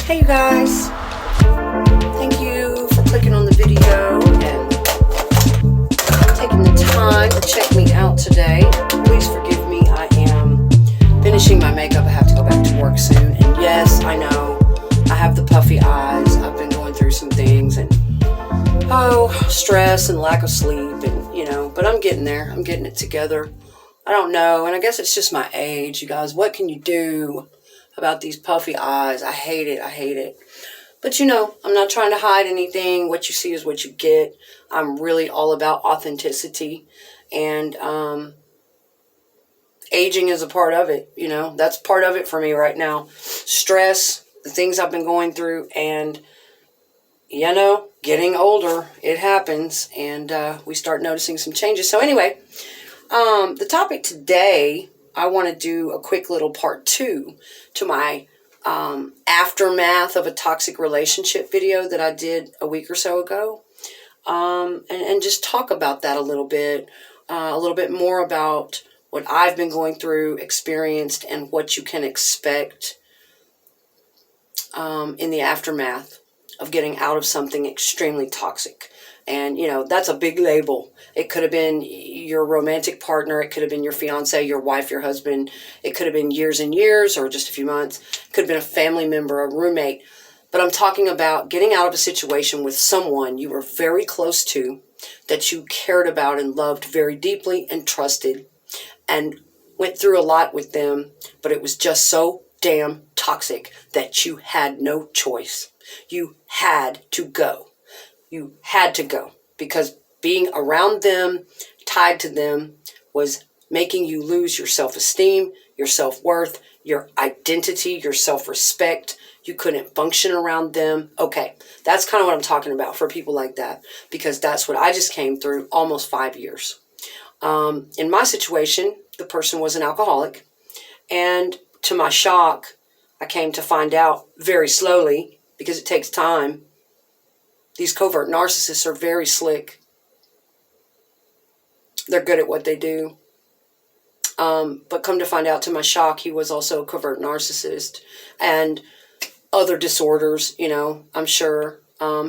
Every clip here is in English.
Hey you guys, thank you for clicking on the video and taking the time to check me out today. Please forgive me, I am finishing my makeup. I have to go back to work soon, and yes, I know I have the puffy eyes. I've been going through some things and stress and lack of sleep and but I'm getting there. I'm getting it together. I don't know, and I guess it's just my age, you guys. What can you do about these puffy eyes? I hate it. But I'm not trying to hide anything. What you see is what you get. I'm really all about authenticity, and aging is a part of it. That's part of it for me right now. Stress, the things I've been going through, and getting older, it happens, and we start noticing some changes. So anyway, the topic today, I want to do a quick little part 2 to my aftermath of a toxic relationship video that I did a week or so ago, and just talk about that a little bit more about what I've been going through, experienced, and what you can expect in the aftermath of getting out of something extremely toxic. And, that's a big label. It could have been your romantic partner. It could have been your fiance, your wife, your husband. It could have been years and years or just a few months. It could have been a family member, a roommate. But I'm talking about getting out of a situation with someone you were very close to, that you cared about and loved very deeply and trusted, and went through a lot with them, but it was just so damn toxic that you had no choice. You had to go. You had to go, because being around them, tied to them, was making you lose your self-esteem, your self-worth, your identity, your self-respect. You couldn't function around them. Okay, that's kind of what I'm talking about for people like that, because that's what I just came through almost 5 years. In my situation, the person was an alcoholic, and to my shock, I came to find out very slowly, because it takes time. These covert narcissists are very slick. They're good at what they do. But come to find out, to my shock, he was also a covert narcissist and other disorders, I'm sure.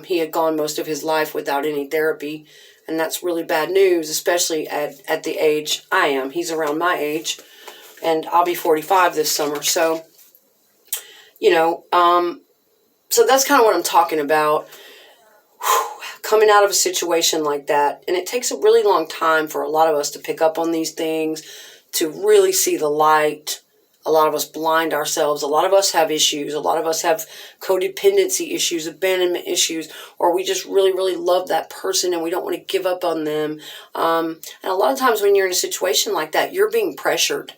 He had gone most of his life without any therapy, and that's really bad news, especially at the age I am. He's around my age, and I'll be 45 this summer. So, so that's kind of what I'm talking about. Coming out of a situation like that, and it takes a really long time for a lot of us to pick up on these things, to really see the light. A lot of us blind ourselves. A lot of us have issues. A lot of us have codependency issues, abandonment issues, or we just really, really love that person and we don't want to give up on them. And a lot of times when you're in a situation like that, you're being pressured.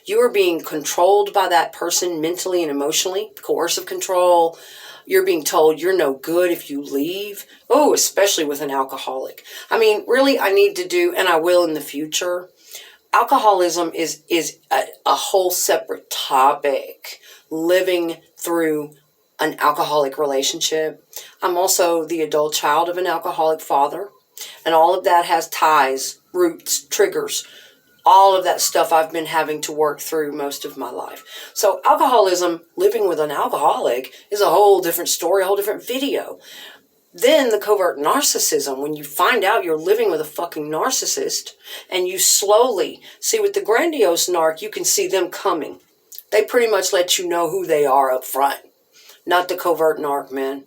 You are being controlled by that person mentally and emotionally, coercive control. You're being told you're no good if you leave. Oh, especially with an alcoholic. I mean, really, I need to do, and I will in the future. Alcoholism is a whole separate topic. Living through an alcoholic relationship. I'm also the adult child of an alcoholic father. And all of that has ties, roots, triggers. All of that stuff I've been having to work through most of my life. So alcoholism, living with an alcoholic, is a whole different story, a whole different video. Then the covert narcissism, when you find out you're living with a fucking narcissist, and you slowly see, with the grandiose narc, you can see them coming. They pretty much let you know who they are up front. Not the covert narc, man.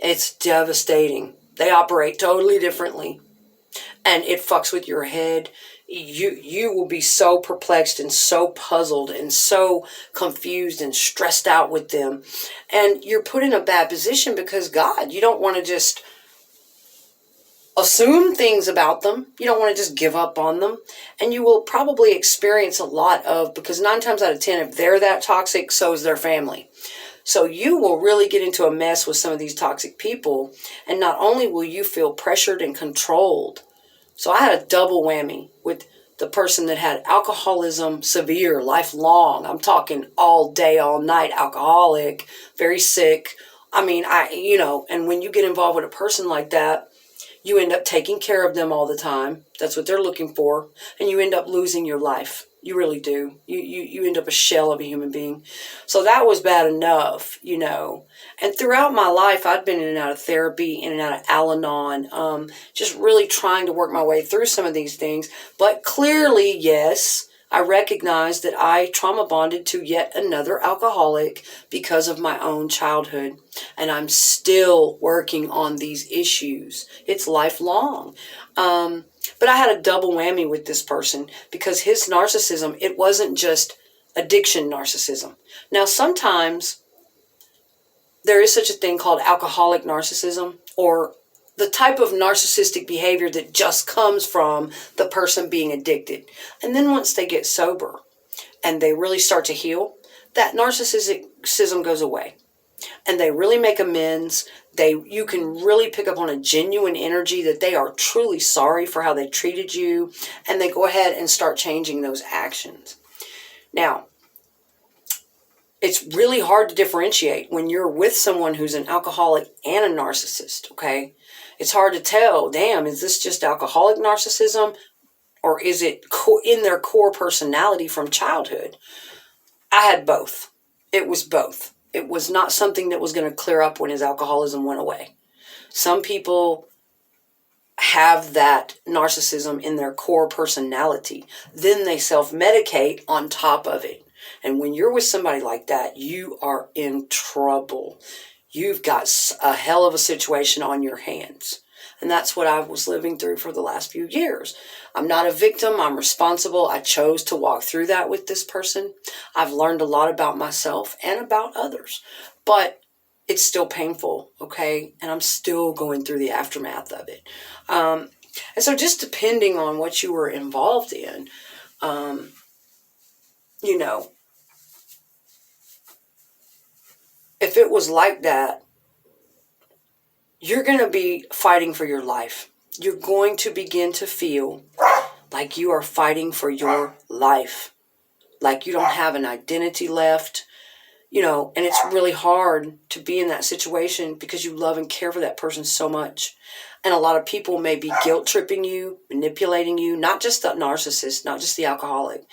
It's devastating. They operate totally differently. And it fucks with your head. You will be so perplexed and so puzzled and so confused and stressed out with them. And you're put in a bad position because, God, you don't want to just assume things about them. You don't want to just give up on them. And you will probably experience a lot of, because 9 times out of 10, if they're that toxic, so is their family. So you will really get into a mess with some of these toxic people. And not only will you feel pressured and controlled. So I had a double whammy with the person that had alcoholism, severe, lifelong. I'm talking all day, all night, alcoholic, very sick. I mean, and when you get involved with a person like that, you end up taking care of them all the time. That's what they're looking for. And you end up losing your life. You really do. You end up a shell of a human being. So that was bad enough, you know. And throughout my life, I'd been in and out of therapy, in and out of Al-Anon, just really trying to work my way through some of these things. But clearly, yes, I recognize that I trauma bonded to yet another alcoholic because of my own childhood. And I'm still working on these issues. It's lifelong. But I had a double whammy with this person because his narcissism, it wasn't just addiction narcissism. Now, sometimes there is such a thing called alcoholic narcissism, or the type of narcissistic behavior that just comes from the person being addicted. And then once they get sober and they really start to heal, that narcissism goes away. And they really make amends. You can really pick up on a genuine energy that they are truly sorry for how they treated you, and they go ahead and start changing those actions. Now, it's really hard to differentiate when you're with someone who's an alcoholic and a narcissist, okay? It's hard to tell, damn, is this just alcoholic narcissism, or is it in their core personality from childhood? I had both. It was both. It was not something that was going to clear up when his alcoholism went away. Some people have that narcissism in their core personality. Then they self-medicate on top of it. And when you're with somebody like that, you are in trouble. You've got a hell of a situation on your hands. And that's what I was living through for the last few years. I'm not a victim. I'm responsible. I chose to walk through that with this person. I've learned a lot about myself and about others. But it's still painful, okay? And I'm still going through the aftermath of it. And so just depending on what you were involved in, you know, if it was like that, you're going to be fighting for your life. You're going to begin to feel like you are fighting for your life, like you don't have an identity left, you know, and it's really hard to be in that situation because you love and care for that person so much. And a lot of people may be guilt tripping you, manipulating you, not just the narcissist, not just the alcoholic,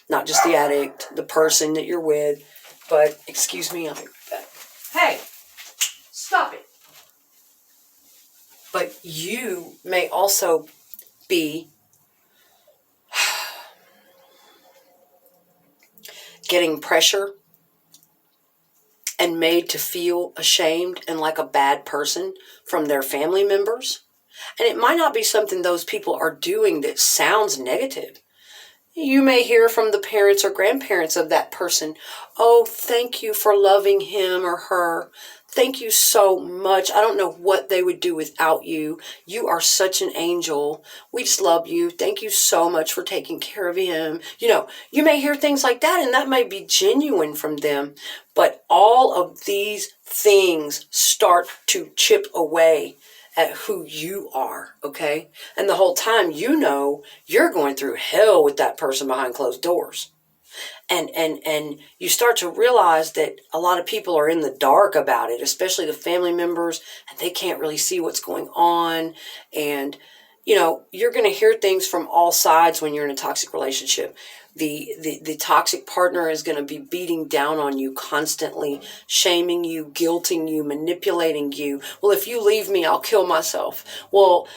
not just the addict, the person that you're with, but, excuse me, I'll be right back. Hey, stop it. But you may also be getting pressure and made to feel ashamed and like a bad person from their family members. And it might not be something those people are doing that sounds negative. You may hear from the parents or grandparents of that person, oh, thank you for loving him or her. Thank you so much. I don't know what they would do without you. You are such an angel. We just love you. Thank you so much for taking care of him. You know, you may hear things like that, and that may be genuine from them. But all of these things start to chip away at who you are, okay? And the whole time, you know, you're going through hell with that person behind closed doors. And you start to realize that a lot of people are in the dark about it, especially the family members, and they can't really see what's going on. And, you know, you're going to hear things from all sides when you're in a toxic relationship. The toxic partner is going to be beating down on you constantly, shaming you, guilting you, manipulating you. Well, if you leave me, I'll kill myself. Well,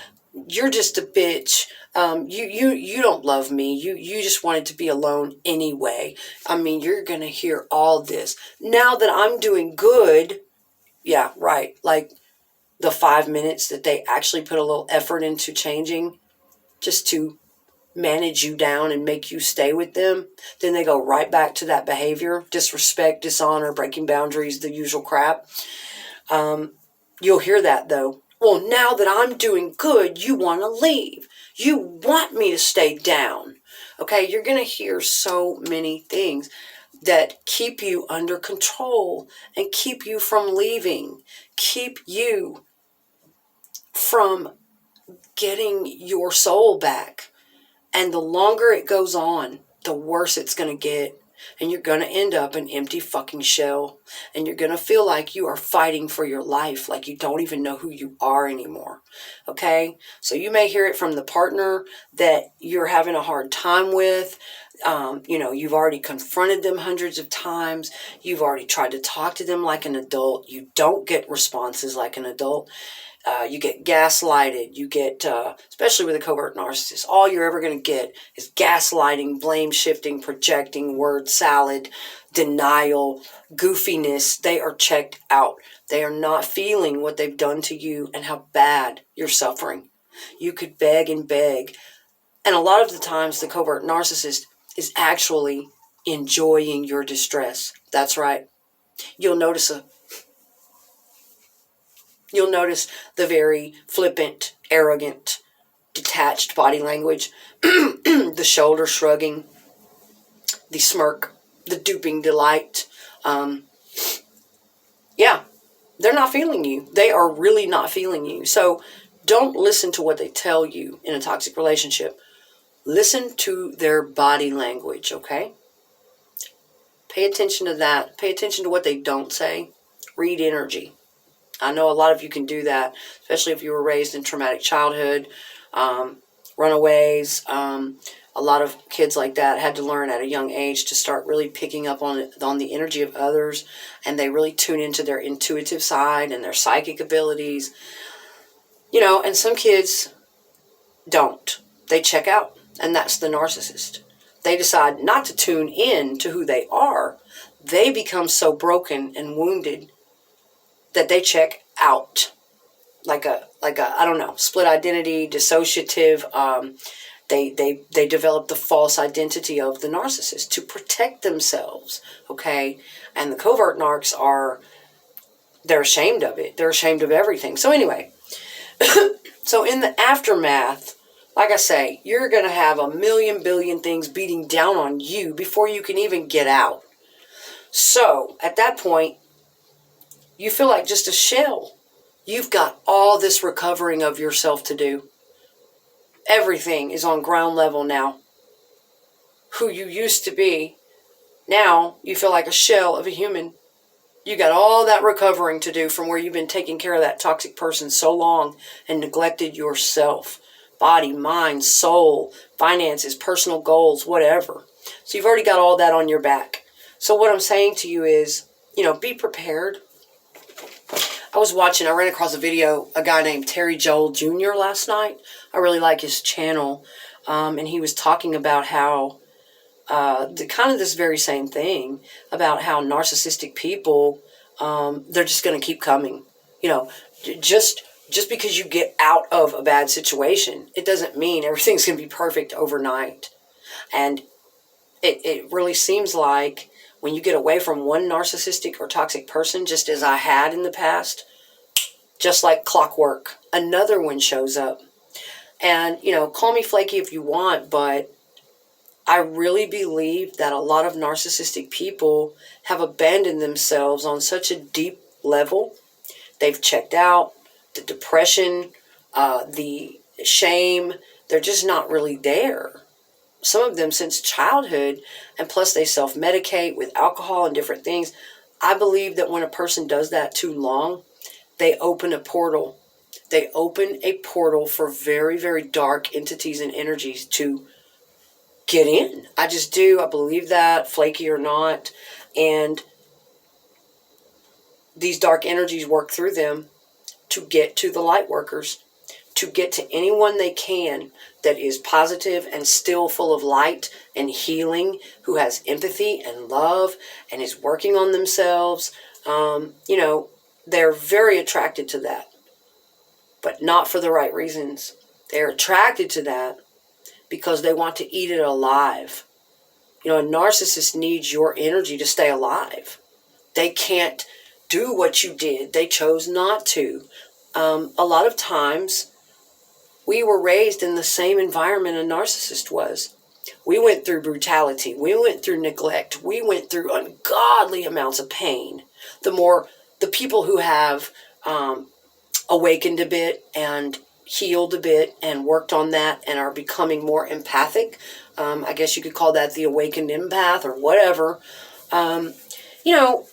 you're just a bitch. You don't love me. You just wanted to be alone anyway. I mean, you're going to hear all this. Now that I'm doing good, yeah, right, like the 5 minutes that they actually put a little effort into changing just to manage you down and make you stay with them, then they go right back to that behavior, disrespect, dishonor, breaking boundaries, the usual crap. You'll hear that though. Well, now that I'm doing good, you want to leave. You want me to stay down. Okay, you're going to hear so many things that keep you under control and keep you from leaving, keep you from getting your soul back. And the longer it goes on, the worse it's going to get. And you're going to end up an empty fucking shell. And you're going to feel like you are fighting for your life, like you don't even know who you are anymore. Okay? So you may hear it from the partner that you're having a hard time with. You've already confronted them hundreds of times. You've already tried to talk to them like an adult. You don't get responses like an adult. You get gaslighted. You get, especially with a covert narcissist, all you're ever going to get is gaslighting, blame shifting, projecting, word salad, denial, goofiness. They are checked out. They are not feeling what they've done to you and how bad you're suffering. You could beg and beg. And a lot of the times the covert narcissist is actually enjoying your distress. That's right. You'll notice the very flippant, arrogant, detached body language, the shoulder shrugging, the smirk, the duping delight. They're not feeling you. They are really not feeling you. So don't listen to what they tell you in a toxic relationship. Listen to their body language, okay? Pay attention to that. Pay attention to what they don't say. Read energy. I know a lot of you can do that, especially if you were raised in traumatic childhood, runaways. A lot of kids like that had to learn at a young age to start really picking up on the energy of others, and they really tune into their intuitive side and their psychic abilities. And some kids don't. They check out, and that's the narcissist. They decide not to tune in to who they are. They become so broken and wounded that they check out, like a I don't know, split identity, dissociative. They develop the false identity of the narcissist to protect themselves. Okay, and the covert narcs they're ashamed of it. They're ashamed of everything. So anyway, so in the aftermath, like I say, you're going to have a million billion things beating down on you before you can even get out. So at that point, you feel like just a shell. You've got all this recovering of yourself to do. Everything is on ground level now. Who you used to be, now you feel like a shell of a human. You got all that recovering to do from where you've been taking care of that toxic person so long and neglected yourself. Body, mind, soul, finances, personal goals, whatever. So you've already got all that on your back. So what I'm saying to you is, be prepared. I ran across a video, a guy named Terry Joel Jr. last night. I really like his channel. And he was talking about how, this very same thing, about how narcissistic people, they're just going to keep coming. Just because you get out of a bad situation, it doesn't mean everything's going to be perfect overnight. And it really seems like when you get away from one narcissistic or toxic person, just as I had in the past, just like clockwork, another one shows up. And, call me flaky if you want, but I really believe that a lot of narcissistic people have abandoned themselves on such a deep level. They've checked out. The depression, the shame, they're just not really there. Some of them since childhood, and plus they self-medicate with alcohol and different things. I believe that when a person does that too long, they open a portal. They open a portal for very, very dark entities and energies to get in. I just do. I believe that, flaky or not. And these dark energies work through them to get to the light workers, to get to anyone they can that is positive and still full of light and healing, who has empathy and love and is working on themselves. They're very attracted to that, but not for the right reasons. They're attracted to that because they want to eat it alive. A narcissist needs your energy to stay alive. They can't do what you did. They chose not to. A lot of times, we were raised in the same environment a narcissist was. We went through brutality. We went through neglect. We went through ungodly amounts of pain. The people who have awakened a bit and healed a bit and worked on that and are becoming more empathic. I guess you could call that the awakened empath or whatever. You know,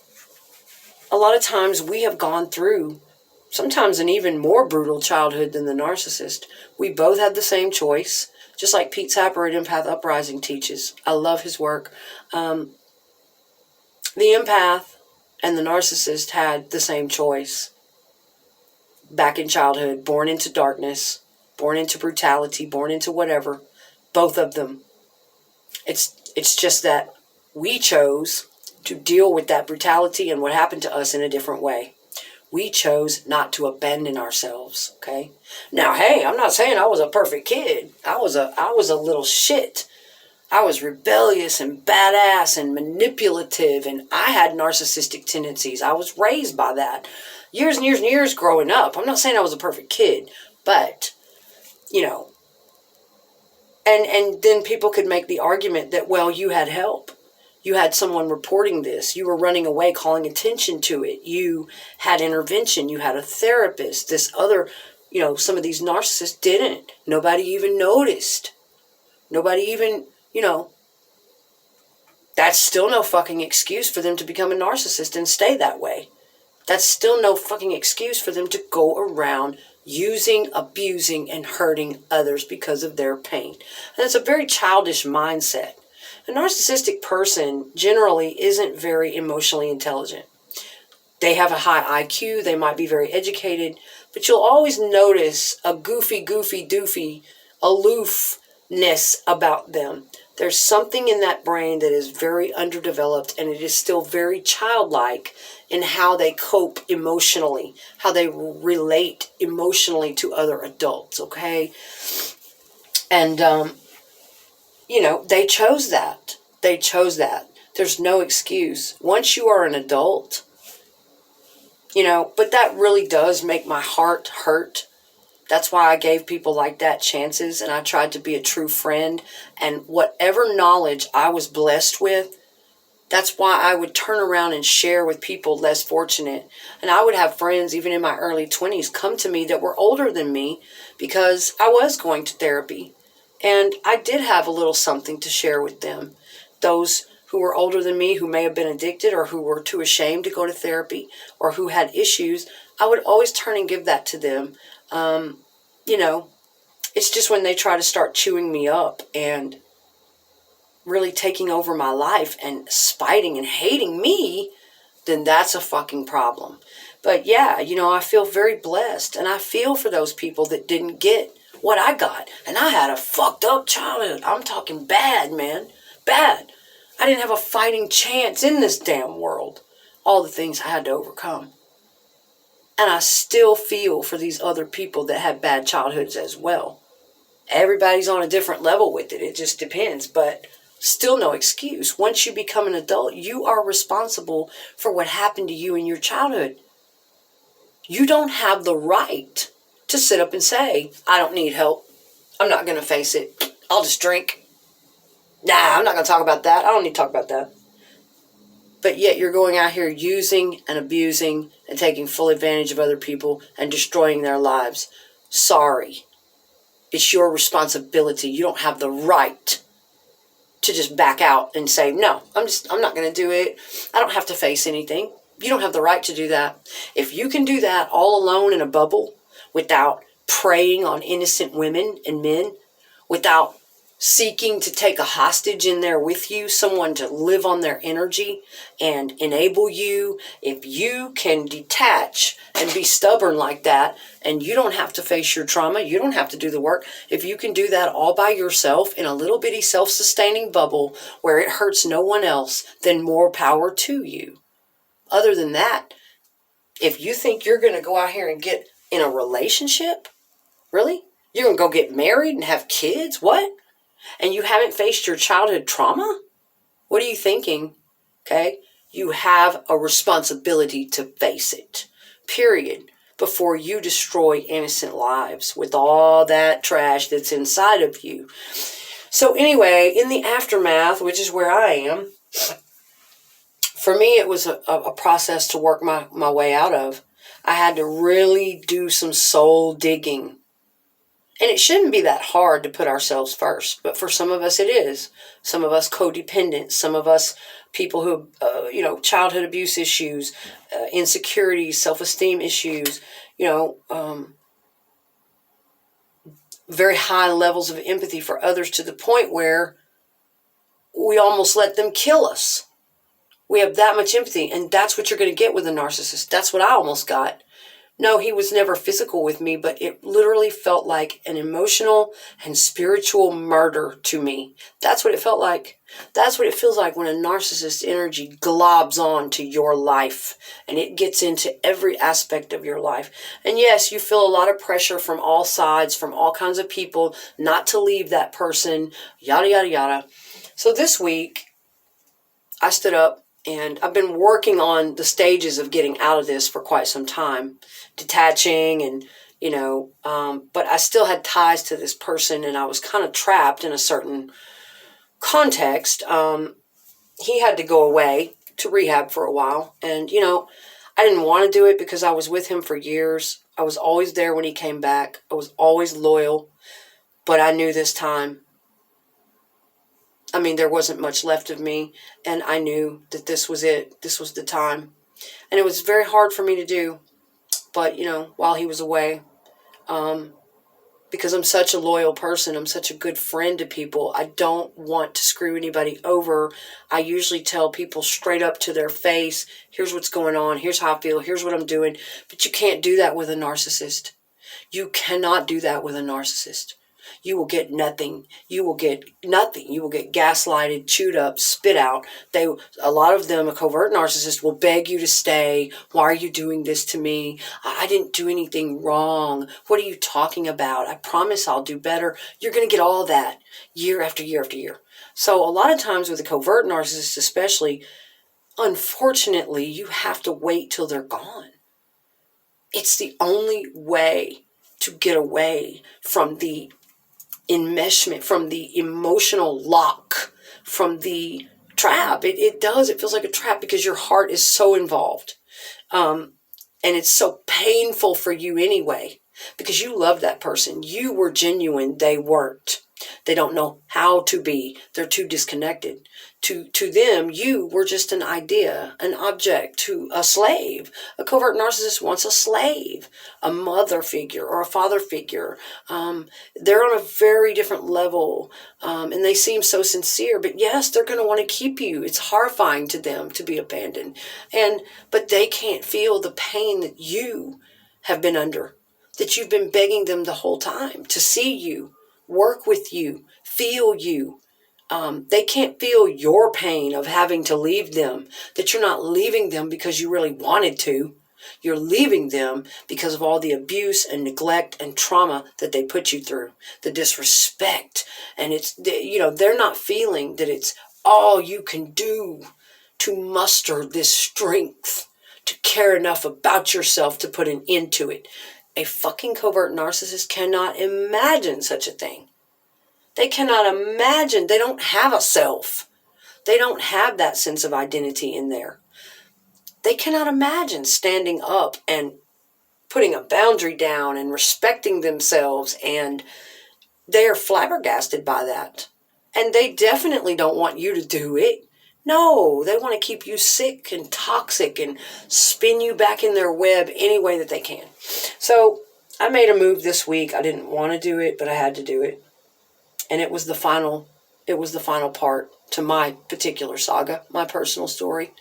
a lot of times we have gone through sometimes an even more brutal childhood than the narcissist. We both had the same choice, just like Pete Sapper at Empath Uprising teaches. I love his work. The empath and the narcissist had the same choice. Back in childhood, born into darkness, born into brutality, born into whatever. Both of them. It's just that we chose to deal with that brutality and what happened to us in a different way. We chose not to abandon ourselves, okay? Now, hey, I'm not saying I was a perfect kid. I was a little shit. I was rebellious and badass and manipulative, and I had narcissistic tendencies. I was raised by that. Years and years and years growing up. I'm not saying I was a perfect kid, but, you know, and then people could make the argument that, well, you had help. You had someone reporting this. You were running away, calling attention to it. You had intervention. You had a therapist. This other, some of these narcissists didn't. Nobody even noticed. Nobody even, that's still no fucking excuse for them to become a narcissist and stay that way. That's still no fucking excuse for them to go around using, abusing, and hurting others because of their pain. And it's a very childish mindset. A narcissistic person generally isn't very emotionally intelligent. They have a high IQ, they might be very educated, but you'll always notice a goofy, doofy, aloofness about them. There's something in that brain that is very underdeveloped, and it is still very childlike in how they cope emotionally, how they relate emotionally to other adults, okay? And, they chose that. They chose that. There's no excuse. Once you are an adult, but that really does make my heart hurt. That's why I gave people like that chances, and I tried to be a true friend. And whatever knowledge I was blessed with, that's why I would turn around and share with people less fortunate. And I would have friends, even in my early 20s, come to me that were older than me because I was going to therapy. And I did have a little something to share with them. Those who were older than me, who may have been addicted or who were too ashamed to go to therapy or who had issues, I would always turn and give that to them. It's just when they try to start chewing me up and really taking over my life and spiting and hating me, then that's a fucking problem. But yeah, I feel very blessed, and I feel for those people that didn't get what I got. And I had a fucked up childhood. I'm talking bad, man. Bad. I didn't have a fighting chance in this damn world. All the things I had to overcome. And I still feel for these other people that had bad childhoods as well. Everybody's on a different level with it. It just depends. But still no excuse. Once you become an adult, you are responsible for what happened to you in your childhood. You don't have the right to sit up and say, I don't need help. I'm not going to face it. I'll just drink. Nah, I'm not going to talk about that. I don't need to talk about that. But yet you're going out here using and abusing and taking full advantage of other people and destroying their lives. Sorry. It's your responsibility. You don't have the right to just back out and say, no, I'm not going to do it. I don't have to face anything. You don't have the right to do that. If you can do that all alone in a bubble without preying on innocent women and men, without seeking to take a hostage in there with you, someone to live on their energy and enable you, if you can detach and be stubborn like that, and you don't have to face your trauma, you don't have to do the work, if you can do that all by yourself in a little bitty self-sustaining bubble where it hurts no one else, then more power to you. Other than that, if you think you're going to go out here and get in a relationship, really? You're going to go get married and have kids? What? And you haven't faced your childhood trauma? What are you thinking? Okay? You have a responsibility to face it. Period. Before you destroy innocent lives with all that trash that's inside of you. So anyway, in the aftermath, which is where I am, for me it was a process to work my way out of. I had to really do some soul digging. And it shouldn't be that hard to put ourselves first, but for some of us it is. Some of us codependent, some of us people who, childhood abuse issues, insecurities, self-esteem issues, very high levels of empathy for others to the point where we almost let them kill us. We have that much empathy, and that's what you're going to get with a narcissist. That's what I almost got. No, he was never physical with me, but it literally felt like an emotional and spiritual murder to me. That's what it felt like. That's what it feels like when a narcissist energy globs on to your life and it gets into every aspect of your life. And yes, you feel a lot of pressure from all sides, from all kinds of people, not to leave that person, yada, yada, yada. So this week, I stood up and I've been working on the stages of getting out of this for quite some time, detaching and, but I still had ties to this person and I was kind of trapped in a certain context. He had to go away to rehab for a while. And, I didn't want to do it because I was with him for years. I was always there when he came back. I was always loyal. But I knew this time, there wasn't much left of me. And I knew that this was it. This was the time. And it was very hard for me to do. But, while he was away, because I'm such a loyal person, I'm such a good friend to people, I don't want to screw anybody over. I usually tell people straight up to their face, here's what's going on, here's how I feel, here's what I'm doing. But you can't do that with a narcissist. You cannot do that with a narcissist. You will get nothing. You will get nothing. You will get gaslighted, chewed up, spit out. A lot of them, a covert narcissist, will beg you to stay. Why are you doing this to me? I didn't do anything wrong. What are you talking about? I promise I'll do better. You're going to get all that year after year after year. So a lot of times with a covert narcissist especially, unfortunately, you have to wait till they're gone. It's the only way to get away from the enmeshment, from the emotional lock, from the trap. It feels like a trap because your heart is so involved. And it's so painful for you anyway, because you love that person. You were genuine. They weren't. They don't know how to be. They're too disconnected. To them, you were just an idea, an object, to a slave. A covert narcissist wants a slave, a mother figure or a father figure. They're on a very different level, and they seem so sincere. But yes, they're going to want to keep you. It's horrifying to them to be abandoned, but they can't feel the pain that you have been under, that you've been begging them the whole time to see you, work with you, feel you. They can't feel your pain of having to leave them, that you're not leaving them because you really wanted to. You're leaving them because of all the abuse and neglect and trauma that they put you through, the disrespect. And they're not feeling that it's all you can do to muster this strength, to care enough about yourself to put an end to it. A fucking covert narcissist cannot imagine such a thing. They cannot imagine. They don't have a self. They don't have that sense of identity in there. They cannot imagine standing up and putting a boundary down and respecting themselves, and they are flabbergasted by that. And they definitely don't want you to do it. No, they want to keep you sick and toxic and spin you back in their web any way that they can. So I made a move this week. I didn't want to do it, but I had to do it. And it was the final part to my particular saga, my personal story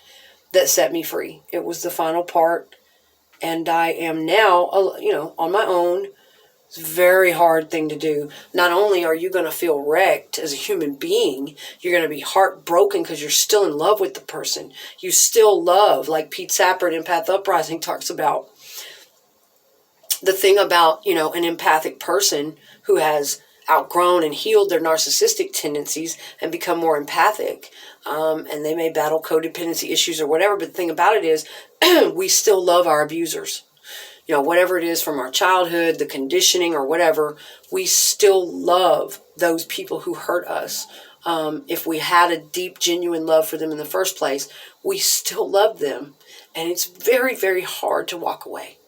that set me free. It was the final part. And I am now, on my own. It's a very hard thing to do. Not only are you going to feel wrecked as a human being, you're going to be heartbroken because you're still in love with the person. You still love, like Pete Sappert in Empath Uprising talks about. The thing about, an empathic person who has outgrown and healed their narcissistic tendencies and become more empathic, and they may battle codependency issues or whatever, but the thing about it is we still love our abusers. Whatever it is from our childhood, the conditioning or whatever, we still love those people who hurt us. If we had a deep, genuine love for them in the first place, we still love them. And it's very, very hard to walk away.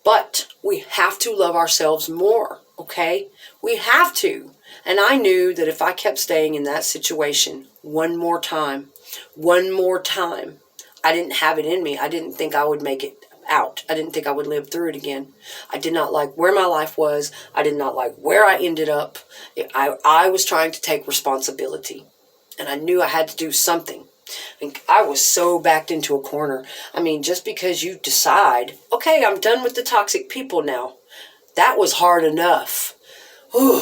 But we have to love ourselves more, okay? We have to. And I knew that if I kept staying in that situation one more time, I didn't have it in me. I didn't think I would make it out. I didn't think I would live through it again. I did not like where my life was. I did not like where I ended up. I was trying to take responsibility, and I knew I had to do something. And I was so backed into a corner. I mean, just because you decide, okay, I'm done with the toxic people now, that was hard enough. Whew.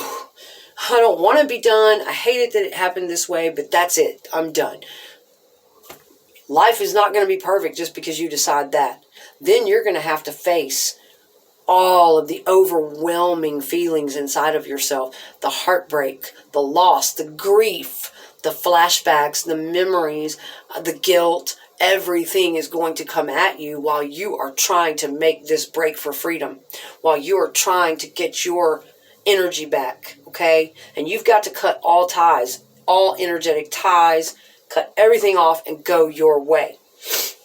I don't want to be done. I hate it that it happened this way, but that's it. I'm done. Life is not going to be perfect just because you decide that. Then you're going to have to face all of the overwhelming feelings inside of yourself. The heartbreak, the loss, the grief, the flashbacks, the memories, the guilt. Everything is going to come at you while you are trying to make this break for freedom. While you are trying to get your energy back, okay? And you've got to cut all ties, all energetic ties, cut everything off and go your way.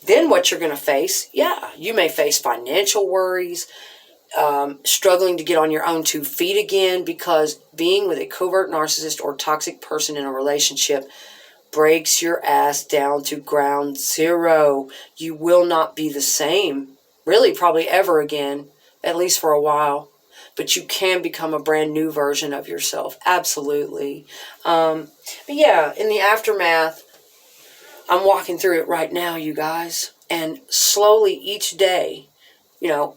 Then what you're going to face, you may face financial worries, struggling to get on your own 2 feet again, because being with a covert narcissist or toxic person in a relationship breaks your ass down to ground zero. You will not be the same, really, probably ever again, at least for a while. But you can become a brand new version of yourself. Absolutely. But yeah, in the aftermath, I'm walking through it right now, you guys. And slowly each day,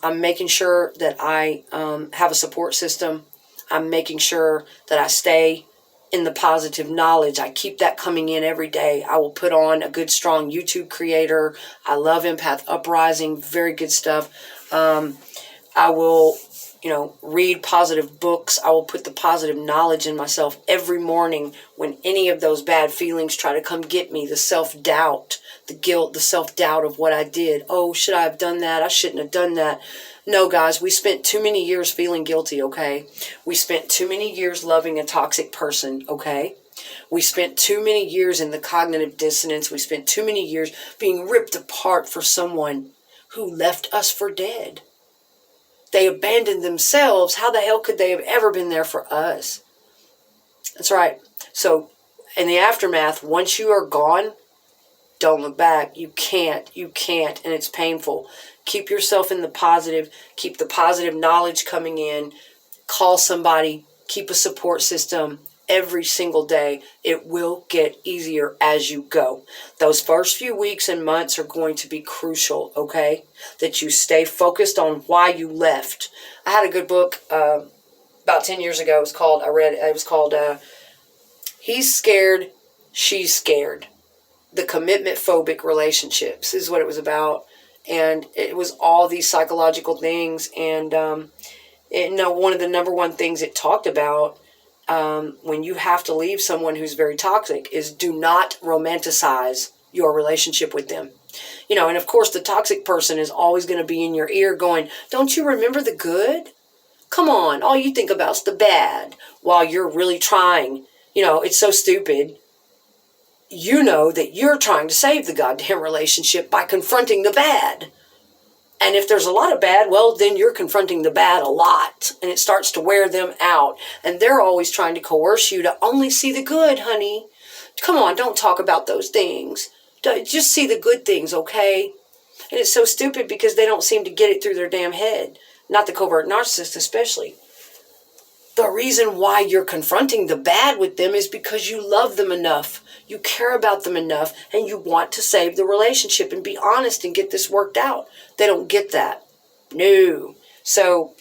I'm making sure that I have a support system. I'm making sure that I stay in the positive knowledge. I keep that coming in every day. I will put on a good, strong YouTube creator. I love Empath Uprising. Very good stuff. I will read positive books. I will put the positive knowledge in myself every morning when any of those bad feelings try to come get me. The self-doubt, the guilt, the self-doubt of what I did. Oh, should I have done that? I shouldn't have done that. No, guys, we spent too many years feeling guilty, okay? We spent too many years loving a toxic person, okay? We spent too many years in the cognitive dissonance. We spent too many years being ripped apart for someone who left us for dead. They abandoned themselves. How the hell could they have ever been there for us? That's right. So in the aftermath, once you are gone, don't look back. You can't, and it's painful. Keep yourself in the positive. Keep the positive knowledge coming in. Call somebody. Keep a support system every single day. It will get easier as you go. Those first few weeks and months are going to be crucial, okay? That you stay focused on why you left. I had a good book about 10 years ago. It was called He's Scared, She's Scared. The Commitment Phobic Relationships is what it was about. And it was all these psychological things. And one of the number one things it talked about when you have to leave someone who's very toxic is do not romanticize your relationship with them. And of course the toxic person is always going to be in your ear going, don't you remember the good? Come on, all you think about is the bad while you're really trying. It's so stupid. You know that you're trying to save the goddamn relationship by confronting the bad. And if there's a lot of bad, well, then you're confronting the bad a lot. And it starts to wear them out. And they're always trying to coerce you to only see the good, honey. Come on, don't talk about those things. Just see the good things, okay? And it's so stupid because they don't seem to get it through their damn head. Not the covert narcissist especially. The reason why you're confronting the bad with them is because you love them enough. You care about them enough, and you want to save the relationship and be honest and get this worked out. They don't get that. No. So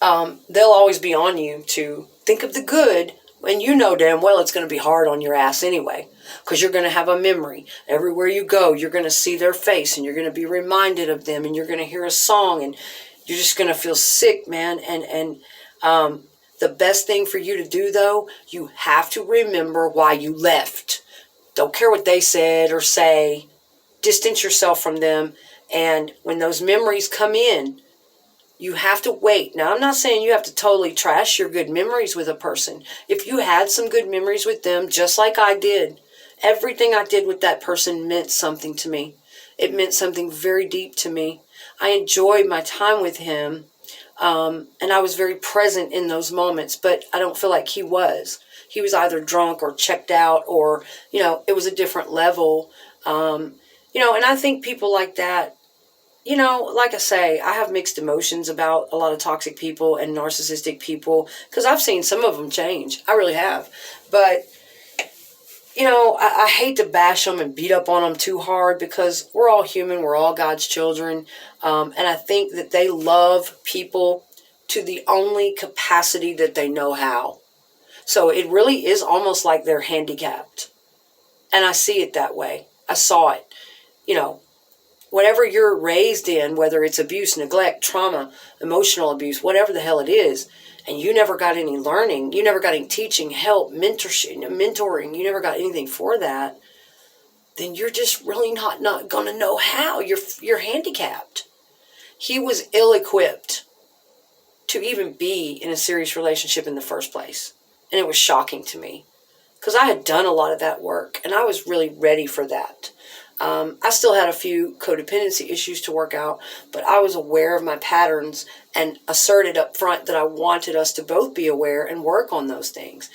they'll always be on you to think of the good, and you know damn well it's going to be hard on your ass anyway, because you're going to have a memory. Everywhere you go, you're going to see their face, and you're going to be reminded of them, and you're going to hear a song, and you're just going to feel sick, man. And the best thing for you to do, though, you have to remember why you left. Don't care what they said or say. Distance yourself from them. And when those memories come in, you have to wait. Now, I'm not saying you have to totally trash your good memories with a person. If you had some good memories with them, just like I did, everything I did with that person meant something to me. It meant something very deep to me. I enjoyed my time with him, and I was very present in those moments, but I don't feel like he was. He was either drunk or checked out, or, it was a different level. And I think people like that, like I say, I have mixed emotions about a lot of toxic people and narcissistic people because I've seen some of them change. I really have. But, I hate to bash them and beat up on them too hard because we're all human. We're all God's children. And I think that they love people to the only capacity that they know how. So it really is almost like they're handicapped. And I see it that way. I saw it. Whatever you're raised in, whether it's abuse, neglect, trauma, emotional abuse, whatever the hell it is, and you never got any learning, you never got any teaching, help, mentoring, you never got anything for that, then you're just really not going to know how. You're handicapped. He was ill-equipped to even be in a serious relationship in the first place. And it was shocking to me because I had done a lot of that work and I was really ready for that. I still had a few codependency issues to work out, but I was aware of my patterns and asserted up front that I wanted us to both be aware and work on those things.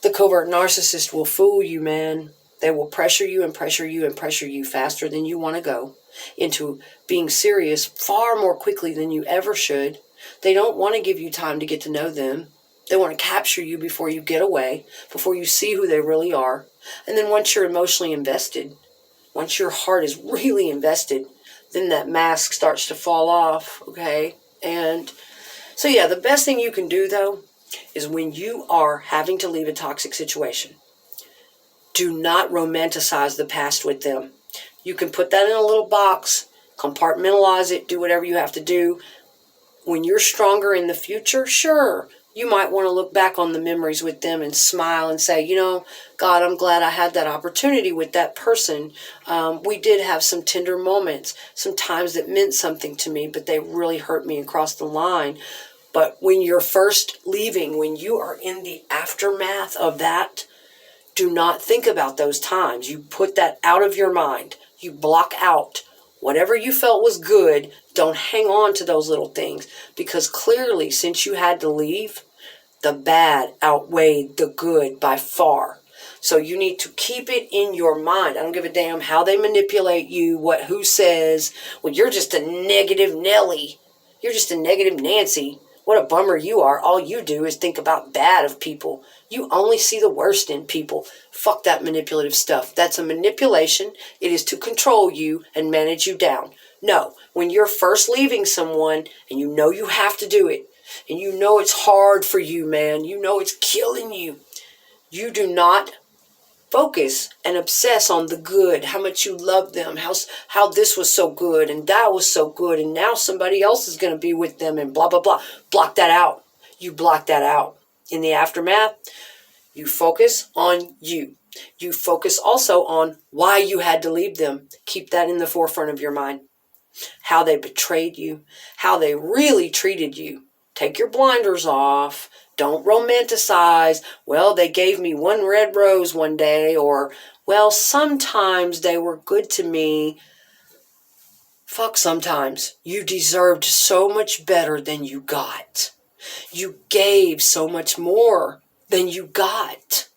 The covert narcissist will fool you, man. They will pressure you and pressure you and pressure you faster than you want to go into being serious far more quickly than you ever should. They don't want to give you time to get to know them. They want to capture you before you get away, before you see who they really are. And then once you're emotionally invested, once your heart is really invested, then that mask starts to fall off, okay? And so, the best thing you can do, though, is when you are having to leave a toxic situation, do not romanticize the past with them. You can put that in a little box, compartmentalize it, do whatever you have to do. When you're stronger in the future, sure, you might want to look back on the memories with them and smile and say, God, I'm glad I had that opportunity with that person. We did have some tender moments, some times that meant something to me, but they really hurt me and crossed the line. But when you're first leaving, when you are in the aftermath of that, do not think about those times. You put that out of your mind. You block out whatever you felt was good. Don't hang on to those little things because clearly, since you had to leave, the bad outweighed the good by far. So you need to keep it in your mind. I don't give a damn how they manipulate you, who says, well, you're just a negative Nelly. You're just a negative Nancy. What a bummer you are. All you do is think about bad of people. You only see the worst in people. Fuck that manipulative stuff. That's a manipulation. It is to control you and manage you down. No, when you're first leaving someone and you know you have to do it, and you know it's hard for you, man, you know it's killing you, you do not focus and obsess on the good, how much you love them, how this was so good and that was so good and now somebody else is going to be with them and blah, blah, blah. Block that out. You block that out. In the aftermath, you focus on you. You focus also on why you had to leave them. Keep that in the forefront of your mind. How they betrayed you, how they really treated you. Take your blinders off. Don't romanticize, well, they gave me one red rose one day, or, well, sometimes they were good to me. Fuck sometimes. You deserved so much better than you got. You gave so much more than you got.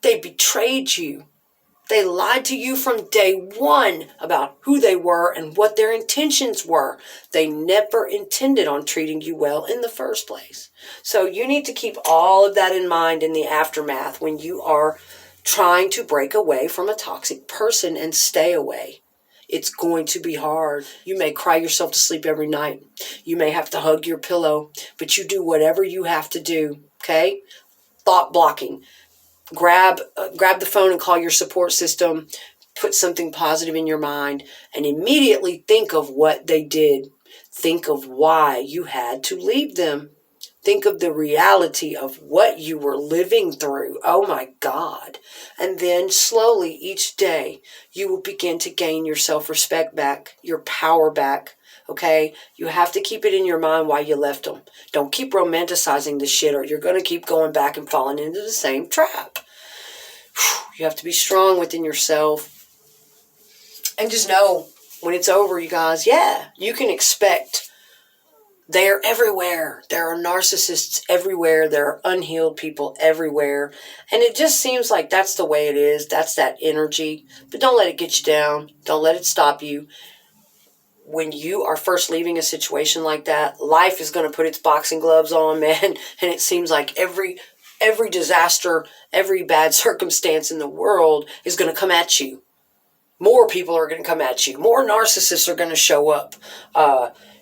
They betrayed you. They lied to you from day one about who they were and what their intentions were. They never intended on treating you well in the first place. So you need to keep all of that in mind in the aftermath when you are trying to break away from a toxic person and stay away. It's going to be hard. You may cry yourself to sleep every night. You may have to hug your pillow, but you do whatever you have to do, okay? Thought blocking. Grab the phone and call your support system. Put something positive in your mind and immediately think of what they did. Think of why you had to leave them. Think of the reality of what you were living through. Oh my God. And then slowly each day you will begin to gain your self-respect back, your power back. Okay? You have to keep it in your mind why you left them. Don't keep romanticizing the shit or you're going to keep going back and falling into the same trap. You have to be strong within yourself. And just know, when it's over, you guys, yeah, you can expect. They're everywhere. There are narcissists everywhere. There are unhealed people everywhere. And it just seems like that's the way it is. That's that energy. But don't let it get you down. Don't let it stop you. When you are first leaving a situation like that, life is going to put its boxing gloves on, man. And it seems like every disaster, every bad circumstance in the world is going to come at you. More people are going to come at you. More narcissists are going to show up.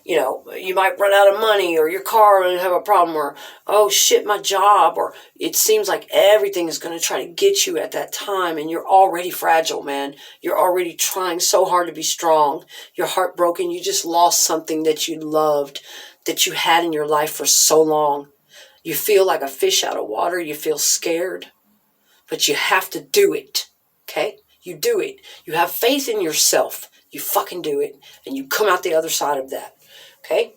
You might run out of money, or your car will have a problem, or, oh shit, my job, or it seems like everything is going to try to get you at that time, and you're already fragile, man. You're already trying so hard to be strong. You're heartbroken. You just lost something that you loved, that you had in your life for so long. You feel like a fish out of water. You feel scared, but you have to do it, okay? You do it. You have faith in yourself. You fucking do it, and you come out the other side of that. Okay?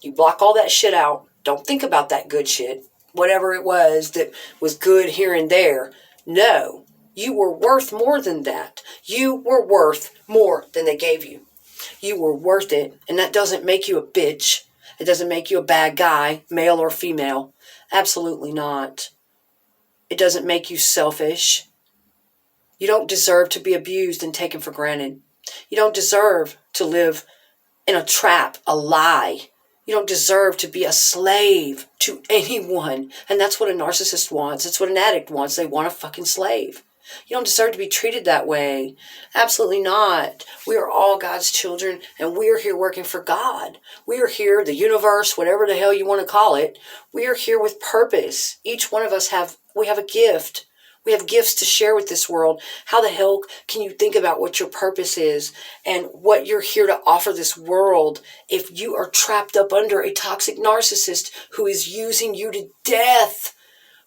You block all that shit out. Don't think about that good shit. Whatever it was that was good here and there. No. You were worth more than that. You were worth more than they gave you. You were worth it. And that doesn't make you a bitch. It doesn't make you a bad guy, male or female. Absolutely not. It doesn't make you selfish. You don't deserve to be abused and taken for granted. You don't deserve to live in a trap, a lie. You don't deserve to be a slave to anyone. And that's what a narcissist wants. It's what an addict wants. They want a fucking slave. You don't deserve to be treated that way. Absolutely not. We are all God's children, and we are here working for God. We are here, the universe, whatever the hell you want to call it. We are here with purpose. Each one of us we have a gift. We have gifts to share with this world. How the hell can you think about what your purpose is and what you're here to offer this world if you are trapped up under a toxic narcissist who is using you to death,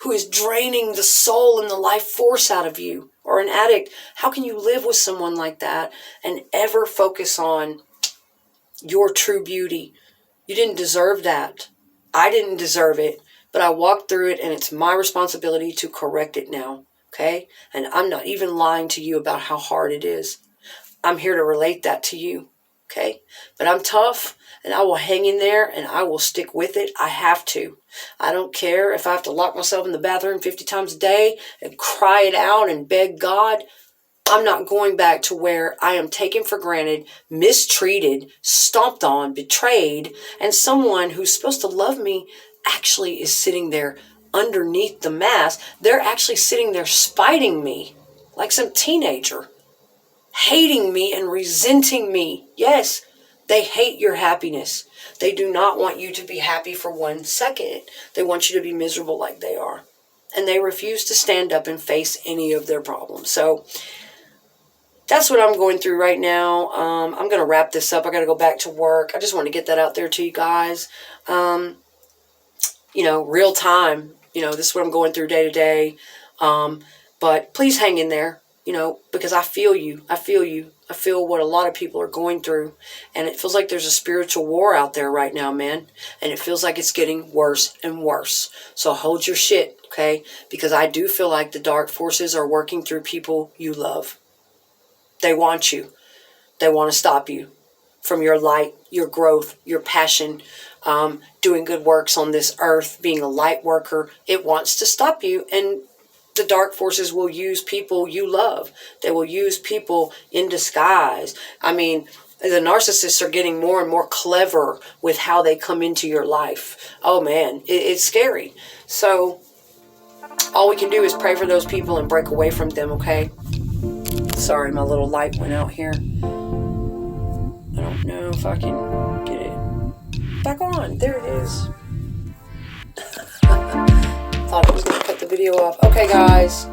who is draining the soul and the life force out of you, or an addict? How can you live with someone like that and ever focus on your true beauty? You didn't deserve that. I didn't deserve it, but I walked through it, and it's my responsibility to correct it now. Okay? And I'm not even lying to you about how hard it is. I'm here to relate that to you. Okay? But I'm tough, and I will hang in there, and I will stick with it. I have to. I don't care if I have to lock myself in the bathroom 50 times a day and cry it out and beg God. I'm not going back to where I am taken for granted, mistreated, stomped on, betrayed, and someone who's supposed to love me actually is sitting there underneath the mask. They're actually sitting there spiting me like some teenager, hating me and resenting me. Yes, they hate your happiness. They do not want you to be happy for 1 second. They want you to be miserable like they are. And they refuse to stand up and face any of their problems. So that's what I'm going through right now. I'm going to wrap this up. I got to go back to work. I just want to get that out there to you guys. Real time. This is what I'm going through day to day. But please hang in there, because I feel you. I feel you. I feel what a lot of people are going through. And it feels like there's a spiritual war out there right now, man. And it feels like it's getting worse and worse. So hold your shit, okay? Because I do feel like the dark forces are working through people you love. They want you. They want to stop you from your light, your growth, your passion, doing good works on this earth, being a light worker. It wants to stop you, and the dark forces will use people you love. They will use people in disguise. I mean, the narcissists are getting more and more clever with how they come into your life. Oh man, it's scary. So all we can do is pray for those people and break away from them, okay? Sorry, my little light went out here. I don't know if I can get it back on. There it is. Thought it was going to cut the video off. Okay, guys.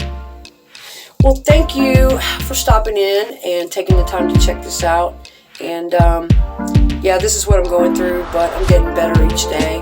Well, thank you for stopping in and taking the time to check this out. And, this is what I'm going through, but I'm getting better each day.